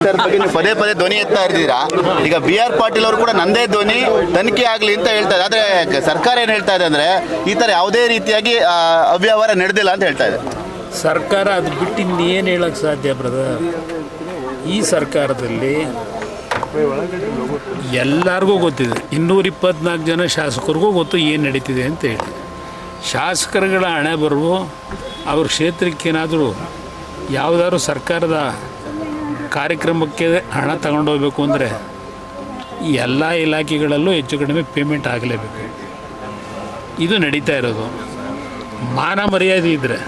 ಬಗ್ಗೆ ನೀವು ಪದೇ ಪದೇ ಧ್ವನಿ ಎತ್ತಾ ಇದ್ದೀರಾ. ಈಗ BR ಪಾಟೀಲ್ ಅವರು ಕೂಡ ನಂದೇ ಧ್ವನಿ ತನಿಖೆ ಆಗಲಿ ಅಂತ ಹೇಳ್ತಾ ಇದೆ. ಆದರೆ ಸರ್ಕಾರ ಏನು ಹೇಳ್ತಾ ಇದೆ ಅಂದರೆ ಈ ಥರ ಯಾವುದೇ ರೀತಿಯಾಗಿ ಅವ್ಯವಹಾರ ನಡೆದಿಲ್ಲ ಅಂತ ಹೇಳ್ತಾ ಇದೆ. ಸರ್ಕಾರ ಅದು ಬಿಟ್ಟು ಇನ್ನೇನು ಹೇಳಕ್ಕೆ ಸಾಧ್ಯ ಬ್ರದರ್? ಈ ಸರ್ಕಾರದಲ್ಲಿ ಎಲ್ಲರಿಗೂ ಗೊತ್ತಿದೆ, 224 ಜನ ಶಾಸಕರಿಗೂ ಗೊತ್ತು ಏನು ನಡೀತಿದೆ ಅಂತ ಹೇಳಿ. ಶಾಸಕರುಗಳ ಹಣೆ ಬರುವು ಅವ್ರ ಕ್ಷೇತ್ರಕ್ಕೇನಾದರೂ ಯಾವುದಾದ್ರು ಸರ್ಕಾರದ ಕಾರ್ಯಕ್ರಮಕ್ಕೆ ಹಣ ತಗೊಂಡೋಗ್ಬೇಕು ಅಂದರೆ ಈ ಎಲ್ಲ ಇಲಾಖೆಗಳಲ್ಲೂ ಹೆಚ್ಚು ಕಡಿಮೆ ಪೇಮೆಂಟ್ ಆಗಲೇಬೇಕು. ಇದು ನಡೀತಾ ಇರೋದು. ಮಾನ ಮರ್ಯಾದೆ ಇದ್ದರೆ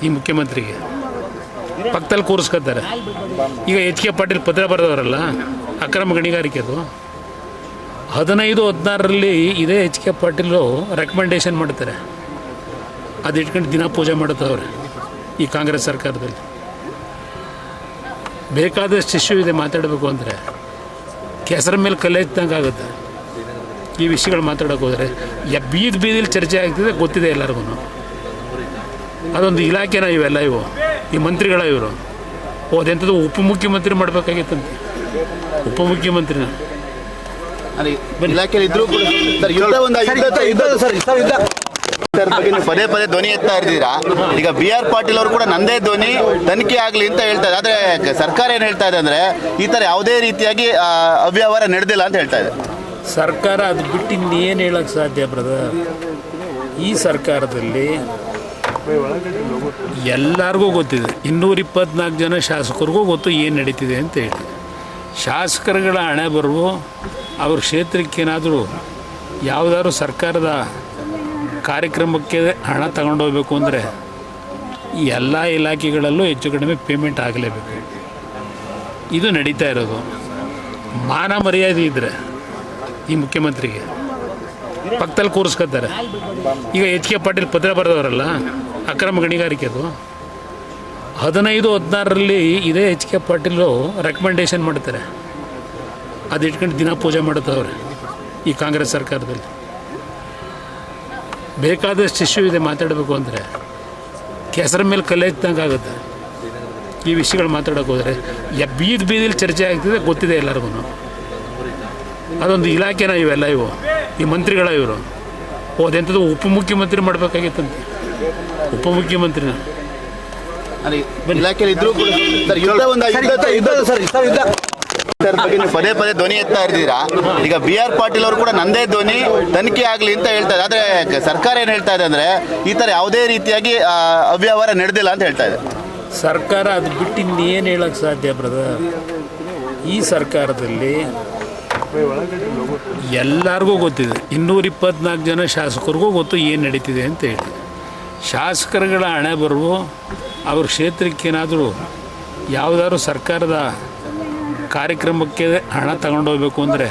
ಈ ಮುಖ್ಯಮಂತ್ರಿಗೆ ಪಕ್ಕದಲ್ಲಿ ಕೂರಿಸ್ಕೊತಾರೆ. ಈಗ HK ಪಾಟೀಲ್ ಪತ್ರ ಬರೆದವರಲ್ಲ, ಅಕ್ರಮ ಗಣಿಗಾರಿಕೆದು 15-16ರಲ್ಲಿ ಇದೇ HK ಪಾಟೀಲು ರೆಕಮೆಂಡೇಶನ್ ಮಾಡ್ತಾರೆ. ಅದು ಇಟ್ಕೊಂಡು ದಿನ ಪೂಜೆ ಮಾಡುತ್ತವ್ರೆ ಈ ಕಾಂಗ್ರೆಸ್ ಸರ್ಕಾರದಲ್ಲಿ. ಬೇಕಾದಷ್ಟು ಇಶ್ಯೂ ಇದೆ ಮಾತಾಡಬೇಕು ಅಂದರೆ, ಕೆಸರ ಮೇಲೆ ಕಲ್ಲೆತ್ತಂಗೆ ಆಗುತ್ತೆ ಈ ವಿಷಯಗಳು ಮಾತಾಡೋಕೆ ಹೋದರೆ. ಬೀದಿಲಿ ಚರ್ಚೆ ಆಗ್ತಿದೆ, ಗೊತ್ತಿದೆ ಎಲ್ಲರಿಗೂ. ಅದೊಂದು ಇಲಾಖೆನ ಇವೆಲ್ಲ ಇವು, ಈ ಮಂತ್ರಿಗಳ ಇವರು ಹೋದೆಂಥದ್ದು ಉಪಮುಖ್ಯಮಂತ್ರಿ ಮಾಡಬೇಕಾಗಿತ್ತಂತೆ. ಉಪಮುಖ್ಯಮಂತ್ರಿನ ಇಲಾಖೆ ಇದ್ರೂ ಬಗ್ಗೆ ನೀವು ಪದೇ ಪದೇ ಧ್ವನಿ ಎತ್ತಾ ಇದ್ದೀರಾ. ಈಗ BR ಪಾಟೀಲ್ ಅವರು ಕೂಡ ನಂದೇ ಧ್ವನಿ ತನಿಖೆ ಆಗಲಿ ಅಂತ ಹೇಳ್ತಾ ಇದೆ. ಆದರೆ ಸರ್ಕಾರ ಏನು ಹೇಳ್ತಾ ಇದೆ ಅಂದರೆ ಈ ಥರ ಯಾವುದೇ ರೀತಿಯಾಗಿ ಅವ್ಯವಹಾರ ನಡೆದಿಲ್ಲ ಅಂತ ಹೇಳ್ತಾ ಇದೆ. ಸರ್ಕಾರ ಅದು ಬಿಟ್ಟು ಇನ್ನೇನು ಹೇಳಕ್ಕೆ ಸಾಧ್ಯ ಬ್ರದರ್? ಈ ಸರ್ಕಾರದಲ್ಲಿ ಎಲ್ಲರಿಗೂ ಗೊತ್ತಿದೆ, 224 ಜನ ಶಾಸಕರಿಗೂ ಗೊತ್ತು ಏನು ನಡೀತಿದೆ ಅಂತ ಹೇಳಿ. ಶಾಸಕರುಗಳ ಹಣೆ ಬರುವು ಅವ್ರ ಕ್ಷೇತ್ರಕ್ಕೇನಾದರೂ ಯಾವುದಾದ್ರು ಸರ್ಕಾರದ ಕಾರ್ಯಕ್ರಮಕ್ಕೆ ಹಣ ತಗೊಂಡೋಗ್ಬೇಕು ಅಂದರೆ ಈ ಎಲ್ಲ ಇಲಾಖೆಗಳಲ್ಲೂ ಹೆಚ್ಚು ಕಡಿಮೆ ಪೇಮೆಂಟ್ ಆಗಲೇಬೇಕು. ಇದು ನಡೀತಾ ಇರೋದು. ಮಾನ ಮರ್ಯಾದೆ ಇದ್ದರೆ ಈ ಮುಖ್ಯಮಂತ್ರಿಗೆ ಪಕ್ಕದಲ್ಲಿ ಕೂರಿಸ್ಕೊತಾರೆ. ಈಗ HK ಪಾಟೀಲ್ ಪತ್ರ ಬರೆದವರಲ್ಲ, ಅಕ್ರಮ ಗಣಿಗಾರಿಕೆದು 15-16ರಲ್ಲಿ ಇದೇ HK ಪಾಟೀಲು ರೆಕಮೆಂಡೇಶನ್ ಮಾಡ್ತಾರೆ. ಅದು ಇಟ್ಕೊಂಡು ದಿನ ಪೂಜೆ ಮಾಡುತ್ತವ್ರೆ ಈ ಕಾಂಗ್ರೆಸ್ ಸರ್ಕಾರದಲ್ಲಿ. ಬೇಕಾದಷ್ಟು ಇಶ್ಯೂ ಇದೆ ಮಾತಾಡಬೇಕು ಅಂದರೆ, ಕೆಸರ ಮೇಲೆ ಕಲ್ಲೆತ್ತಂಗೆ ಆಗುತ್ತೆ ಈ ವಿಷಯಗಳು ಮಾತಾಡೋಕೆ ಹೋದರೆ. ಬೀದಿಲಿ ಚರ್ಚೆ ಆಗ್ತಿದೆ, ಗೊತ್ತಿದೆ ಎಲ್ಲರಿಗೂ. ಅದೊಂದು ಇಲಾಖೆನ ಇವೆಲ್ಲ ಇವು, ಈ ಮಂತ್ರಿಗಳ ಇವರು ಹೋದೆಂಥದ್ದು ಉಪಮುಖ್ಯಮಂತ್ರಿ ಮಾಡಬೇಕಾಗಿತ್ತಂತೆ. ಉಪಮುಖ್ಯಮಂತ್ರಿನ ಇಲಾಖೆ ಇದ್ರೂ ಬಗ್ಗೆ ನೀವು ಪದೇ ಪದೇ ಧ್ವನಿ ಎತ್ತಾ ಇದ್ದೀರಾ. ಈಗ BR ಪಾಟೀಲ್ ಅವರು ಕೂಡ ನಂದೇ ಧ್ವನಿ ತನಿಖೆ ಆಗಲಿ ಅಂತ ಹೇಳ್ತಾ ಇದೆ. ಆದರೆ ಸರ್ಕಾರ ಏನು ಹೇಳ್ತಾ ಇದೆ ಅಂದರೆ ಈ ಥರ ಯಾವುದೇ ರೀತಿಯಾಗಿ ಅವ್ಯವಹಾರ ನಡೆದಿಲ್ಲ ಅಂತ ಹೇಳ್ತಾ ಇದೆ. ಸರ್ಕಾರ ಅದು ಬಿಟ್ಟು ಇನ್ನೇನು ಹೇಳಕ್ಕೆ ಸಾಧ್ಯ ಬ್ರದರ್? ಈ ಸರ್ಕಾರದಲ್ಲಿ ಎಲ್ಲರಿಗೂ ಗೊತ್ತಿದೆ, 224 ಜನ ಶಾಸಕರಿಗೂ ಗೊತ್ತು ಏನು ನಡೀತಿದೆ ಅಂತ ಹೇಳಿ. ಶಾಸಕರುಗಳ ಹಣೆ ಬರುವು ಅವ್ರ ಕ್ಷೇತ್ರಕ್ಕೇನಾದರೂ ಯಾವುದಾದ್ರು ಸರ್ಕಾರದ ಕಾರ್ಯಕ್ರಮಕ್ಕೆ ಹಣ ತಗೊಂಡೋಗ್ಬೇಕು ಅಂದರೆ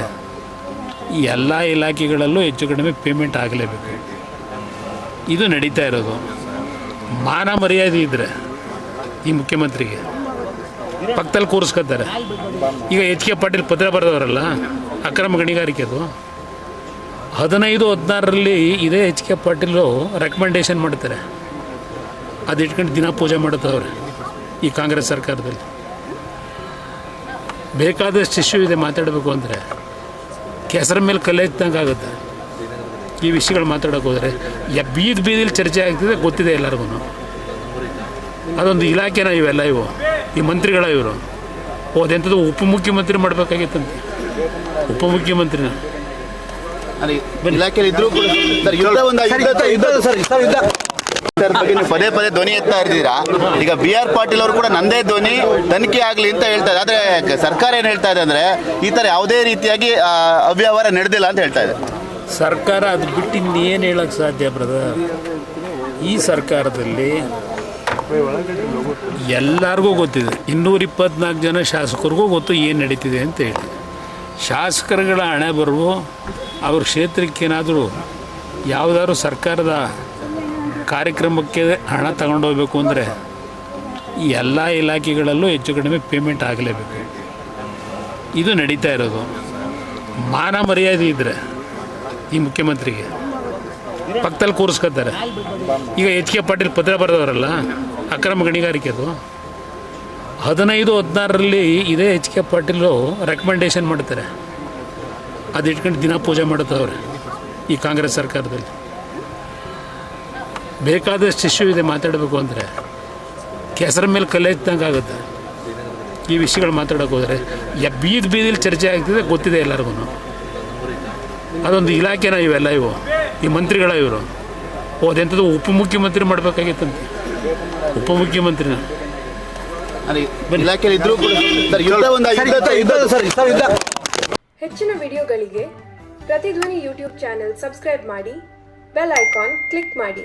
ಈ ಎಲ್ಲ ಇಲಾಖೆಗಳಲ್ಲೂ ಹೆಚ್ಚು ಕಡಿಮೆ ಪೇಮೆಂಟ್ ಆಗಲೇಬೇಕು. ಇದು ನಡೀತಾ ಇರೋದು. ಮಾನ ಮರ್ಯಾದೆ ಇದ್ದರೆ ಈ ಮುಖ್ಯಮಂತ್ರಿಗೆ ಪಕ್ಕದಲ್ಲಿ ಕೂರಿಸ್ಕೊತಾರೆ. ಈಗ HK ಪಾಟೀಲ್ ಪತ್ರ ಬರೆದವರಲ್ಲ, ಅಕ್ರಮ ಗಣಿಗಾರಿಕೆದು 15-16ರಲ್ಲಿ ಇದೇ HK ಪಾಟೀಲು ರೆಕಮೆಂಡೇಶನ್ ಮಾಡ್ತಾರೆ. ಅದು ಇಟ್ಕೊಂಡು ದಿನ ಪೂಜೆ ಮಾಡುತ್ತವ್ರೆ ಈ ಕಾಂಗ್ರೆಸ್ ಸರ್ಕಾರದಲ್ಲಿ. ಬೇಕಾದಷ್ಟು ಇಶ್ಯೂ ಇದೆ ಮಾತಾಡಬೇಕು ಅಂದರೆ, ಕೆಸರ ಮೇಲೆ ಕಲ್ಲೆತ್ತಂಗೆ ಆಗುತ್ತೆ ಈ ವಿಷಯಗಳು ಮಾತಾಡೋಕೆ ಹೋದರೆ. ಬೀದಿಲಿ ಚರ್ಚೆ ಆಗ್ತಿದೆ, ಗೊತ್ತಿದೆ ಎಲ್ಲರಿಗೂ. ಅದೊಂದು ಇಲಾಖೆನ ಇವೆಲ್ಲ ಇವು, ಈ ಮಂತ್ರಿಗಳ ಇವರು ಹೋದೆಂಥದ್ದು ಉಪಮುಖ್ಯಮಂತ್ರಿ ಮಾಡಬೇಕಾಗಿತ್ತಂತೆ. ಉಪಮುಖ್ಯಮಂತ್ರಿನ ಇಲಾಖೆ ಇದ್ರೂ ಬಗ್ಗೆ ನೀವು ಪದೇ ಪದೇ ಧ್ವನಿ ಎತ್ತಾ ಇದ್ದೀರಾ. ಈಗ BR ಪಾಟೀಲ್ ಅವರು ಕೂಡ ನಂದೇ ಧ್ವನಿ ತನಿಖೆ ಆಗಲಿ ಅಂತ ಹೇಳ್ತಾ ಇದೆ. ಆದರೆ ಸರ್ಕಾರ ಏನು ಹೇಳ್ತಾ ಇದೆ ಅಂದರೆ ಈ ಥರ ಯಾವುದೇ ರೀತಿಯಾಗಿ ಅವ್ಯವಹಾರ ನಡೆದಿಲ್ಲ ಅಂತ ಹೇಳ್ತಾ ಇದೆ. ಸರ್ಕಾರ ಅದು ಬಿಟ್ಟು ಇನ್ನೇನು ಹೇಳಕ್ಕೆ ಸಾಧ್ಯ ಬ್ರದರ್? ಈ ಸರ್ಕಾರದಲ್ಲಿ ಎಲ್ಲರಿಗೂ ಗೊತ್ತಿದೆ, 224 ಜನ ಶಾಸಕರಿಗೂ ಗೊತ್ತು ಏನು ನಡೀತಿದೆ ಅಂತ ಹೇಳಿ. ಶಾಸಕರುಗಳ ಹಣೆ ಬರುವು ಅವ್ರ ಕ್ಷೇತ್ರಕ್ಕೇನಾದರೂ ಯಾವುದಾದ್ರು ಸರ್ಕಾರದ ಕಾರ್ಯಕ್ರಮಕ್ಕೆ ಹಣ ತಗೊಂಡೋಗ್ಬೇಕು ಅಂದರೆ ಈ ಎಲ್ಲ ಇಲಾಖೆಗಳಲ್ಲೂ ಹೆಚ್ಚು ಕಡಿಮೆ ಪೇಮೆಂಟ್ ಆಗಲೇಬೇಕು. ಇದು ನಡೀತಾ ಇರೋದು. ಮಾನ ಮರ್ಯಾದೆ ಇದ್ದರೆ ಈ ಮುಖ್ಯಮಂತ್ರಿಗೆ ಪಕ್ಕದಲ್ಲಿ ಕೂರಿಸ್ಕೊತಾರೆ. ಈಗ HK ಪಾಟೀಲ್ ಪತ್ರ ಬರೆದವರಲ್ಲ, ಅಕ್ರಮ ಗಣಿಗಾರಿಕೆದು 15-16ರಲ್ಲಿ ಇದೇ ಎಚ್ ಕೆ ಪಾಟೀಲು ರೆಕಮೆಂಡೇಶನ್ ಮಾಡ್ತಾರೆ. ಅದು ಇಟ್ಕೊಂಡು ದಿನ ಪೂಜೆ ಮಾಡುತ್ತವ್ರೆ ಈ ಕಾಂಗ್ರೆಸ್ ಸರ್ಕಾರದಲ್ಲಿ. ಬೇಕಾದಷ್ಟು ಇಶ್ಯೂ ಇದೆ ಮಾತಾಡಬೇಕು ಅಂದರೆ, ಕೆಸರ ಮೇಲೆ ಕಲ್ಲೆತ್ತಂಗೆ ಆಗುತ್ತೆ ಈ ವಿಷಯಗಳು ಮಾತಾಡೋಕೆ ಹೋದರೆ. ಬೀದಿಲಿ ಚರ್ಚೆ ಆಗ್ತಿದೆ, ಗೊತ್ತಿದೆ ಎಲ್ಲರಿಗೂ. ಅದೊಂದು ಇಲಾಖೆನ ಇವೆಲ್ಲ ಈ ಮಂತ್ರಿಗಳ ಇವರು ಅದೆಂಥದ್ದು ಉಪಮುಖ್ಯಮಂತ್ರಿ ಮಾಡಬೇಕಾಗಿತ್ತಂತೆ. ಉಪಮುಖ್ಯಮಂತ್ರಿನ ಇಲಾಖೆ ಇದ್ರೂ ಕೂಡ ಹೆಚ್ಚಿನ ವಿಡಿಯೋಗಳಿಗೆ ಪ್ರತಿಧ್ವನಿ ಯೂಟ್ಯೂಬ್ ಚಾನೆಲ್ ಸಬ್ಸ್ಕ್ರೈಬ್ ಮಾಡಿ, ಬೆಲ್ ಐಕಾನ್ ಕ್ಲಿಕ್ ಮಾಡಿ.